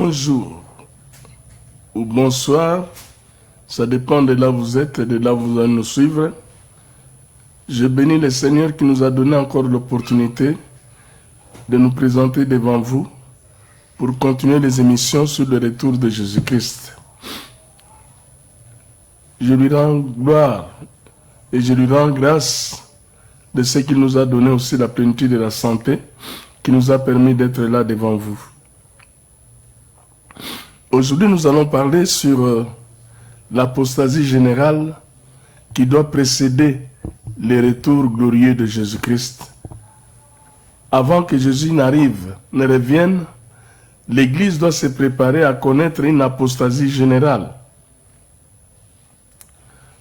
Bonjour ou bonsoir, ça dépend de là où vous êtes et de là où vous allez nous suivre. Je bénis le Seigneur qui nous a donné encore l'opportunité de nous présenter devant vous pour continuer les émissions sur le retour de Jésus-Christ. Je lui rends gloire et je lui rends grâce de ce qu'il nous a donné aussi la plénitude de la santé qui nous a permis d'être là devant vous. Aujourd'hui, nous allons parler sur l'apostasie générale qui doit précéder le retour glorieux de Jésus-Christ. Avant que Jésus n'arrive, ne revienne, l'Église doit se préparer à connaître une apostasie générale.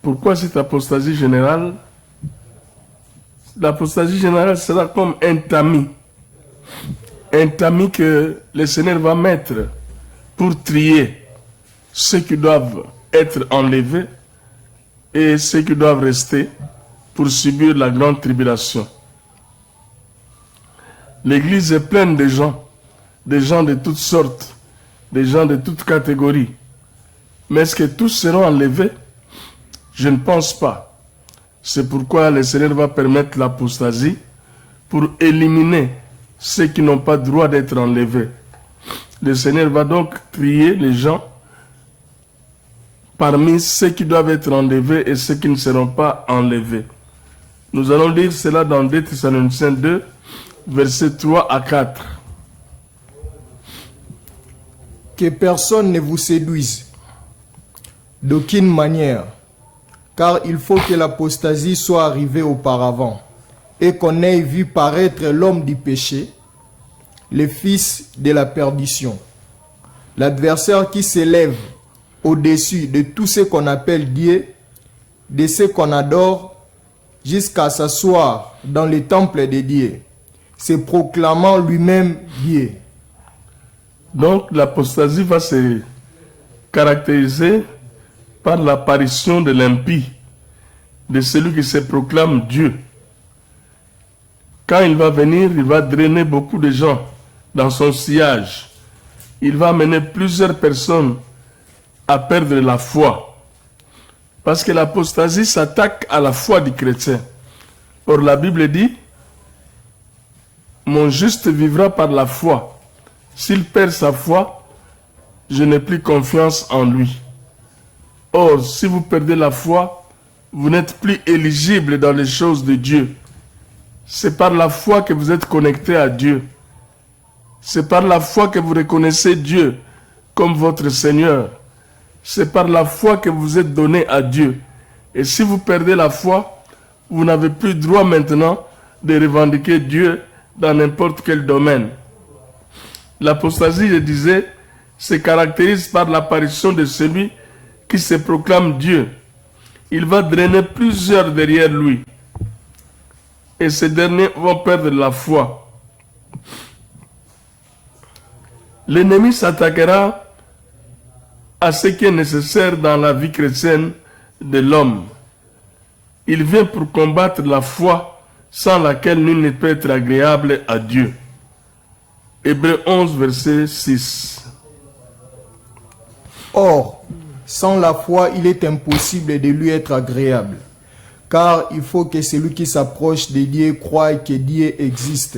Pourquoi cette apostasie générale? L'apostasie générale sera comme un tamis. Un tamis que le Seigneur va mettre pour trier ceux qui doivent être enlevés et ceux qui doivent rester pour subir la grande tribulation. L'Église est pleine de gens de toutes sortes, des gens de toutes catégories. Mais est-ce que tous seront enlevés? Je ne pense pas. C'est pourquoi le Seigneur va permettre l'apostasie pour éliminer ceux qui n'ont pas droit d'être enlevés. Le Seigneur va donc trier les gens parmi ceux qui doivent être enlevés et ceux qui ne seront pas enlevés. Nous allons lire cela dans 2 Thessaloniciens 2, versets 3 à 4. Que personne ne vous séduise d'aucune manière, car il faut que l'apostasie soit arrivée auparavant, et qu'on ait vu paraître l'homme du péché, le fils de la perdition, l'adversaire qui s'élève au-dessus de tout ce qu'on appelle Dieu, de ce qu'on adore, jusqu'à s'asseoir dans le temple de Dieu, se proclamant lui-même Dieu. Donc l'apostasie va se caractériser par l'apparition de l'impie, de celui qui se proclame Dieu. Quand il va venir, il va drainer beaucoup de gens dans son sillage. Il va amener plusieurs personnes à perdre la foi. Parce que l'apostasie s'attaque à la foi du chrétien. Or la Bible dit, mon juste vivra par la foi. S'il perd sa foi, je n'ai plus confiance en lui. Or, si vous perdez la foi, vous n'êtes plus éligible dans les choses de Dieu. C'est par la foi que vous êtes connecté à Dieu. C'est par la foi que vous reconnaissez Dieu comme votre Seigneur. C'est par la foi que vous êtes donné à Dieu. Et si vous perdez la foi, vous n'avez plus droit maintenant de revendiquer Dieu dans n'importe quel domaine. L'apostasie, je disais, se caractérise par l'apparition de celui qui se proclame Dieu. Il va drainer plusieurs derrière lui. Et ces derniers vont perdre la foi. L'ennemi s'attaquera à ce qui est nécessaire dans la vie chrétienne de l'homme. Il vient pour combattre la foi sans laquelle nul ne peut être agréable à Dieu. Hébreux 11, verset 6. Or, sans la foi, il est impossible de lui être agréable, car il faut que celui qui s'approche de Dieu croie que Dieu existe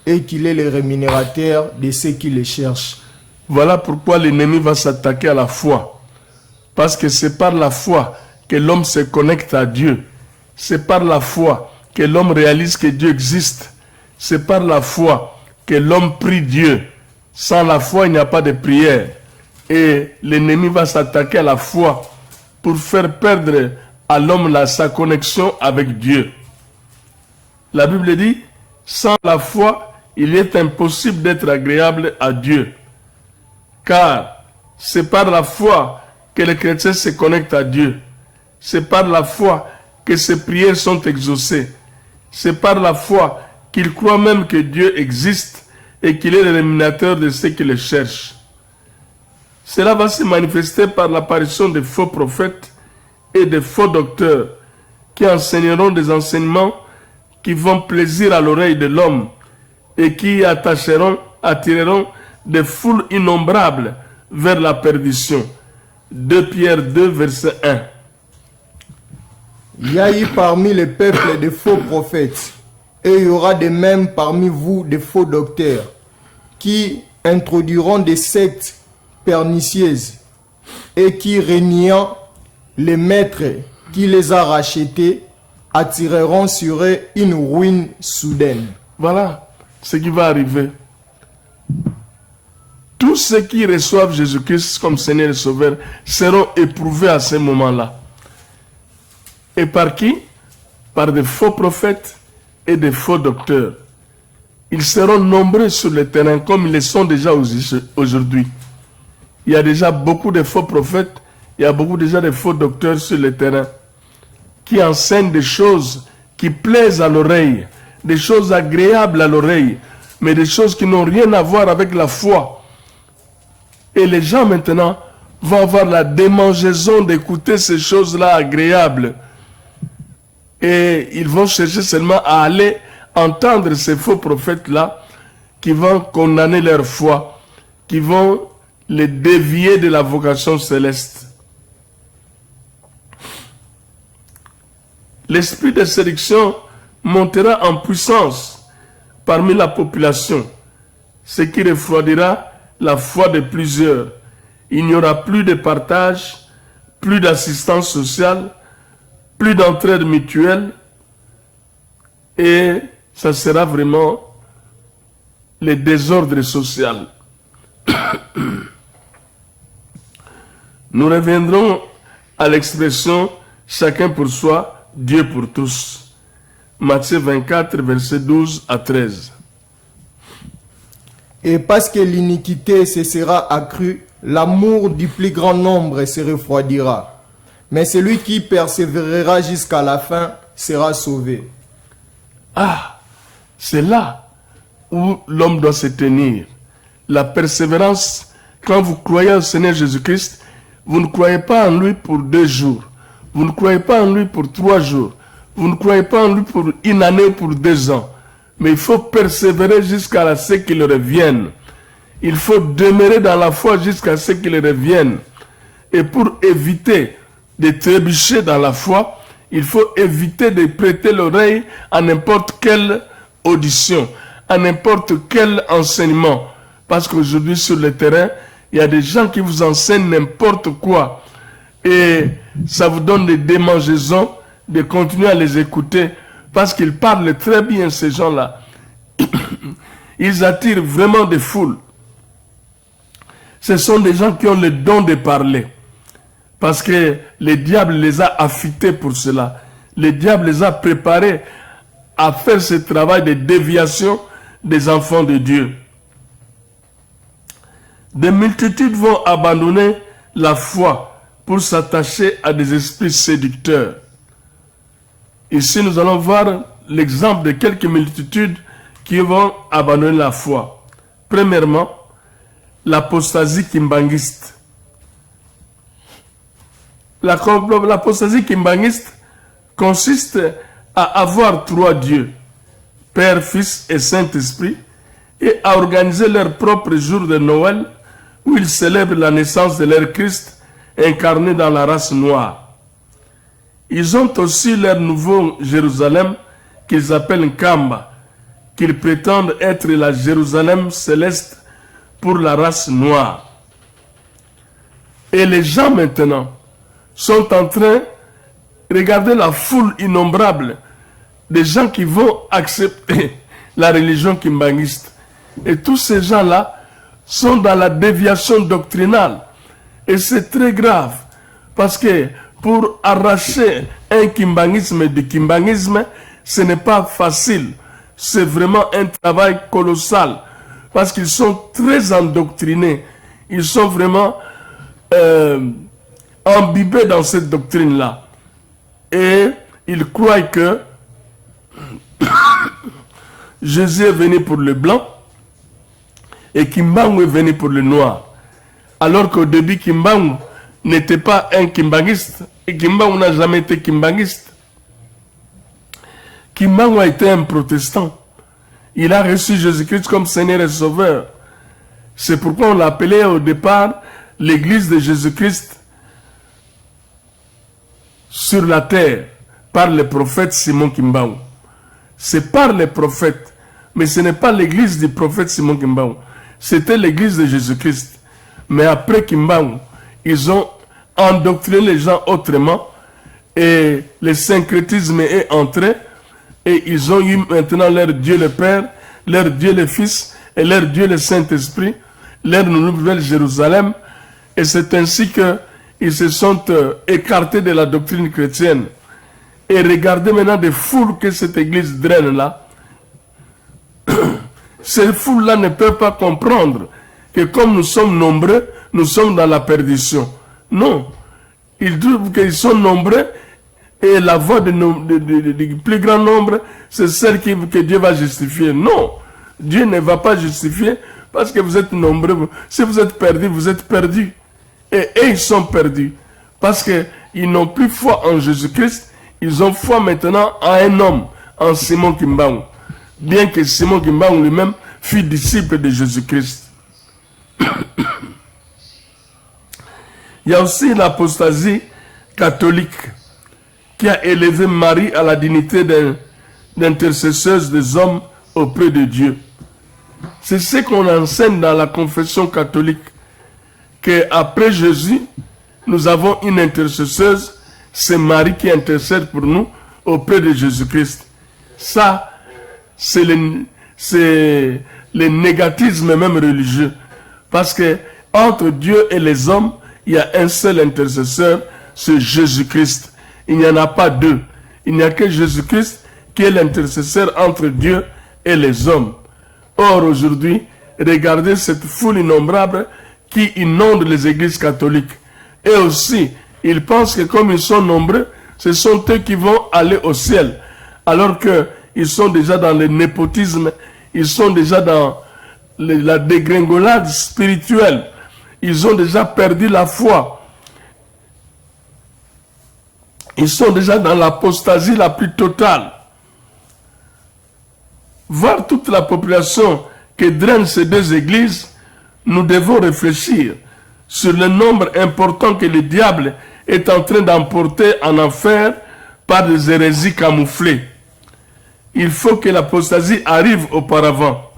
et qu'il est le rémunérateur de ceux qui le cherchent. Voilà pourquoi l'ennemi va s'attaquer à la foi. Parce que c'est par la foi que l'homme se connecte à Dieu. C'est par la foi que l'homme réalise que Dieu existe. C'est par la foi que l'homme prie Dieu. Sans la foi, il n'y a pas de prière. Et l'ennemi va s'attaquer à la foi pour faire perdre à l'homme sa connexion avec Dieu. La Bible dit, sans la foi, il est impossible d'être agréable à Dieu. Car c'est par la foi que les chrétiens se connectent à Dieu. C'est par la foi que ses prières sont exaucées. C'est par la foi qu'ils croient même que Dieu existe et qu'il est le rémunérateur de ceux qui le cherchent. Cela va se manifester par l'apparition de faux prophètes et de faux docteurs qui enseigneront des enseignements qui font plaisir à l'oreille de l'homme et qui attireront des foules innombrables vers la perdition. 2 Pierre 2, verset 1. Il y a eu parmi les peuples de faux prophètes, et il y aura de même parmi vous des faux docteurs, qui introduiront des sectes pernicieuses, et qui, régnant les maîtres qui les a rachetés, attireront sur eux une ruine soudaine. Voilà ce qui va arriver. Tous ceux qui reçoivent Jésus-Christ comme Seigneur et Sauveur seront éprouvés à ce moment-là. Et par qui? Par des faux prophètes et des faux docteurs. Ils seront nombreux sur le terrain comme ils le sont déjà aujourd'hui. Il y a déjà beaucoup de faux prophètes, il y a beaucoup déjà de faux docteurs sur le terrain qui enseignent des choses qui plaisent à l'oreille, des choses agréables à l'oreille, mais des choses qui n'ont rien à voir avec la foi. Et les gens maintenant vont avoir la démangeaison d'écouter ces choses-là agréables. Et ils vont chercher seulement à aller entendre ces faux prophètes-là qui vont condamner leur foi, qui vont les dévier de la vocation céleste. L'esprit de séduction montera en puissance parmi la population, ce qui refroidira la foi de plusieurs. Il n'y aura plus de partage, plus d'assistance sociale, plus d'entraide mutuelle, et ça sera vraiment le désordre social. Nous reviendrons à l'expression « chacun pour soi, Dieu pour tous ». Matthieu 24, versets 12 à 13. Et parce que l'iniquité se sera accrue, l'amour du plus grand nombre se refroidira. Mais celui qui persévérera jusqu'à la fin sera sauvé. Ah, c'est là où l'homme doit se tenir. La persévérance, quand vous croyez au Seigneur Jésus-Christ, vous ne croyez pas en lui pour 2 jours. Vous ne croyez pas en lui pour 3 jours. Vous ne croyez pas en lui pour 1 année ou pour 2 ans. Mais il faut persévérer jusqu'à ce qu'il revienne. Il faut demeurer dans la foi jusqu'à ce qu'il revienne. Et pour éviter de trébucher dans la foi, il faut éviter de prêter l'oreille à n'importe quelle audition, à n'importe quel enseignement. Parce qu'aujourd'hui, sur le terrain, il y a des gens qui vous enseignent n'importe quoi. Et ça vous donne des démangeaisons de continuer à les écouter. Parce qu'ils parlent très bien, ces gens-là. Ils attirent vraiment des foules. Ce sont des gens qui ont le don de parler. Parce que le diable les a affûtés pour cela. Le diable les a préparés à faire ce travail de déviation des enfants de Dieu. Des multitudes vont abandonner la foi pour s'attacher à des esprits séducteurs. Ici, nous allons voir l'exemple de quelques multitudes qui vont abandonner la foi. Premièrement, l'apostasie kimbanguiste. L'apostasie kimbanguiste consiste à avoir 3 dieux, Père, Fils et Saint-Esprit, et à organiser leur propre jour de Noël où ils célèbrent la naissance de leur Christ incarné dans la race noire. Ils ont aussi leur nouveau Jérusalem qu'ils appellent Kamba, qu'ils prétendent être la Jérusalem céleste pour la race noire. Et les gens maintenant sont en train de regarder la foule innombrable des gens qui vont accepter la religion kimbanguiste. Et tous ces gens-là sont dans la déviation doctrinale. Et c'est très grave, parce que pour arracher un kimbanguisme du kimbanguisme, ce n'est pas facile. C'est vraiment un travail colossal, parce qu'ils sont très endoctrinés. Ils sont vraiment imbibés dans cette doctrine-là. Et ils croient que Jésus est venu pour le blanc et Kimbangu est venu pour le noir. Alors qu'au début, Kimbangu n'était pas un kimbanguiste. Et Kimbangu n'a jamais été kimbanguiste. Kimbangu a été un protestant. Il a reçu Jésus-Christ comme Seigneur et Sauveur. C'est pourquoi on l'appelait au départ l'église de Jésus-Christ sur la terre, par le prophète Simon Kimbangu. C'est par les prophètes, mais ce n'est pas l'église du prophète Simon Kimbangu. C'était l'église de Jésus-Christ. Mais après Kimbangu, ils ont endoctriné les gens autrement et le syncrétisme est entré et ils ont eu maintenant leur Dieu le Père, leur Dieu le Fils et leur Dieu le Saint-Esprit, leur nouvelle Jérusalem. Et c'est ainsi qu'ils se sont écartés de la doctrine chrétienne. Et regardez maintenant des foules que cette église draine là. Ces foules-là ne peuvent pas comprendre que comme nous sommes nombreux, nous sommes dans la perdition. Non. Ils trouvent qu'ils sont nombreux et la voix du plus grand nombre, c'est celle que Dieu va justifier. Non. Dieu ne va pas justifier parce que vous êtes nombreux. Si vous êtes perdus, vous êtes perdus. Et ils sont perdus. Parce qu'ils n'ont plus foi en Jésus-Christ. Ils ont foi maintenant en un homme, en Simon Kimbangu. Bien que Simon Kimbangu lui-même fut disciple de Jésus-Christ. Il y a aussi l'apostasie catholique qui a élevé Marie à la dignité d'intercesseuse des hommes auprès de Dieu. C'est ce qu'on enseigne dans la confession catholique, qu'après Jésus, nous avons une intercesseuse, c'est Marie qui intercède pour nous auprès de Jésus-Christ. Ça, c'est le négatisme même religieux. Parce que entre Dieu et les hommes, il y a un seul intercesseur, c'est Jésus-Christ. Il n'y en a pas deux. Il n'y a que Jésus-Christ qui est l'intercesseur entre Dieu et les hommes. Or, aujourd'hui, regardez cette foule innombrable qui inonde les églises catholiques. Et aussi, ils pensent que comme ils sont nombreux, ce sont eux qui vont aller au ciel. Alors qu'ils sont déjà dans le népotisme, ils sont déjà dans la dégringolade spirituelle. Ils ont déjà perdu la foi. Ils sont déjà dans l'apostasie la plus totale. Voir toute la population que drainent ces deux églises, nous devons réfléchir sur le nombre important que le diable est en train d'emporter en enfer par des hérésies camouflées. Il faut que l'apostasie arrive auparavant.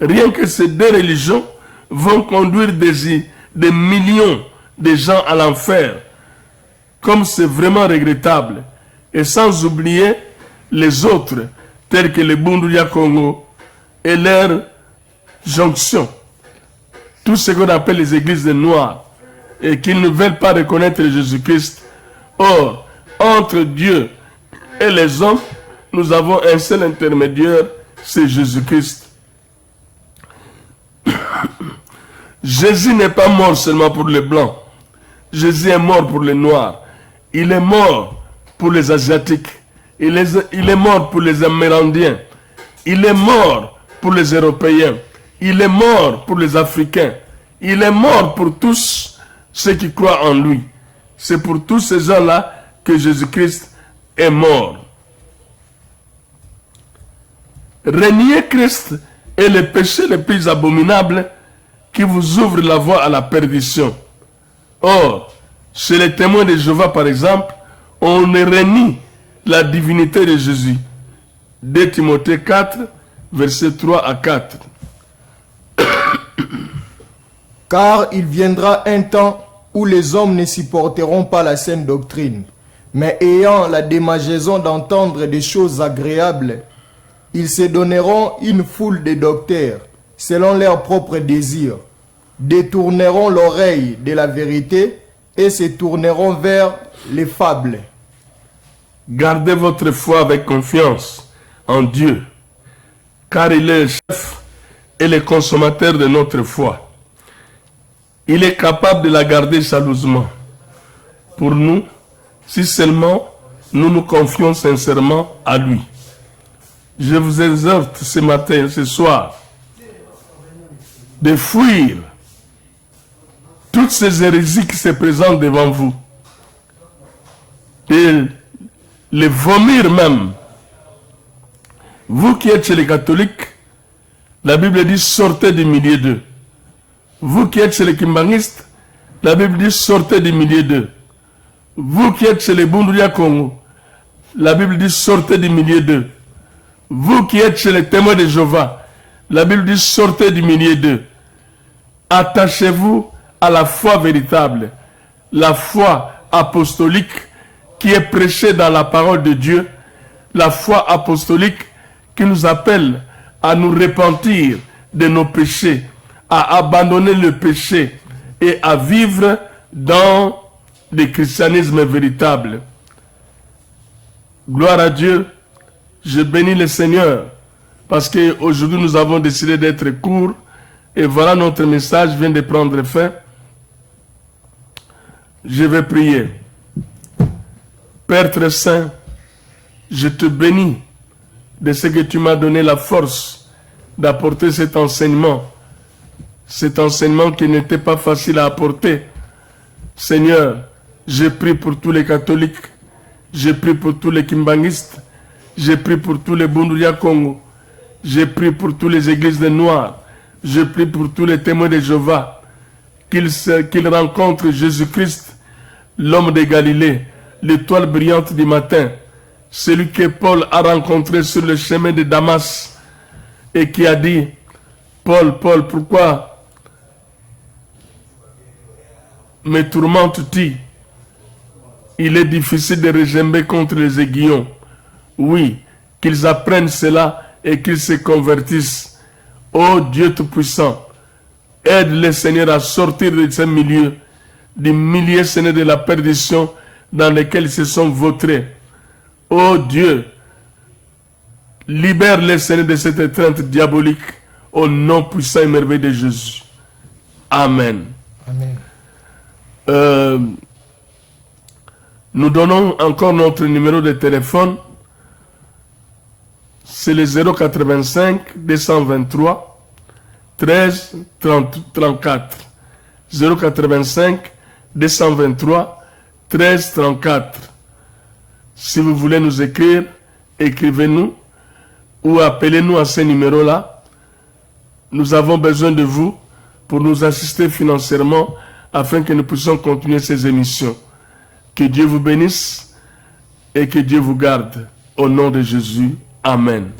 Rien que ces deux religions vont conduire des millions de gens à l'enfer, comme c'est vraiment regrettable. Et sans oublier les autres, tels que les Bunduya Congo et leur jonction. Tout ce qu'on appelle les églises des Noirs, et qu'ils ne veulent pas reconnaître Jésus-Christ. Or, entre Dieu et les hommes, nous avons un seul intermédiaire, c'est Jésus-Christ. Jésus n'est pas mort seulement pour les Blancs. Jésus est mort pour les Noirs. Il est mort pour les Asiatiques. Il est mort pour les Amérindiens. Il est mort pour les Européens. Il est mort pour les Africains. Il est mort pour tous ceux qui croient en lui. C'est pour tous ces gens-là que Jésus-Christ est mort. Renier Christ est le péché le plus abominable qui vous ouvre la voie à la perdition. Or, chez les témoins de Jéhovah, par exemple, on renie la divinité de Jésus. 2 Timothée 4, versets 3 à 4. Car il viendra un temps où les hommes ne supporteront pas la saine doctrine, mais ayant la démangeaison d'entendre des choses agréables, ils se donneront une foule de docteurs, selon leurs propres désirs, détourneront l'oreille de la vérité et se tourneront vers les fables. Gardez votre foi avec confiance en Dieu, car il est le chef et le consommateur de notre foi. Il est capable de la garder jalousement pour nous, si seulement nous nous confions sincèrement à lui. Je vous exhorte ce matin, ce soir, de fuir toutes ces hérésies qui se présentent devant vous, et les vomir même. Vous qui êtes chez les catholiques, la Bible dit sortez du milieu d'eux. Vous qui êtes chez les Kimbangistes, la Bible dit sortez du milieu d'eux. Vous qui êtes chez les Bunduria Congo, la Bible dit sortez du milieu d'eux. Vous qui êtes chez les témoins de Jéhovah, la Bible dit sortez du milieu d'eux. Attachez-vous à la foi véritable, la foi apostolique qui est prêchée dans la parole de Dieu, la foi apostolique qui nous appelle à nous repentir de nos péchés, à abandonner le péché et à vivre dans le christianisme véritable. Gloire à Dieu, je bénis le Seigneur parce qu'aujourd'hui nous avons décidé d'être courts et voilà notre message vient de prendre fin. Je vais prier. Père très saint, je te bénis de ce que tu m'as donné la force d'apporter cet enseignement qui n'était pas facile à apporter. Seigneur, je prie pour tous les catholiques, je prie pour tous les kimbangistes, je prie pour tous les Bunduria Congo, je prie pour toutes les églises des Noirs, je prie pour tous les témoins de Jéhovah, qu'ils rencontrent Jésus-Christ, l'homme de Galilée, l'étoile brillante du matin, celui que Paul a rencontré sur le chemin de Damas et qui a dit, Paul, pourquoi me tourmentes-tu? Il est difficile de regimber contre les aiguillons. Oui, qu'ils apprennent cela et qu'ils se convertissent. Ô Dieu Tout-Puissant, aide les Seigneur à sortir de ce milieu, des milliers, Seigneur, de la perdition dans lesquels ils se sont vautrés. Ô Dieu, libère les Seigneur de cette étreinte diabolique au nom puissant et merveilleux de Jésus. Amen. Amen. Nous donnons encore notre numéro de téléphone. C'est le 085 223 13 34. 085 223 13 34. Si vous voulez nous écrire, écrivez-nous ou appelez-nous à ce numéro-là. Nous avons besoin de vous pour nous assister financièrement afin que nous puissions continuer ces émissions. Que Dieu vous bénisse et que Dieu vous garde. Au nom de Jésus. Amen.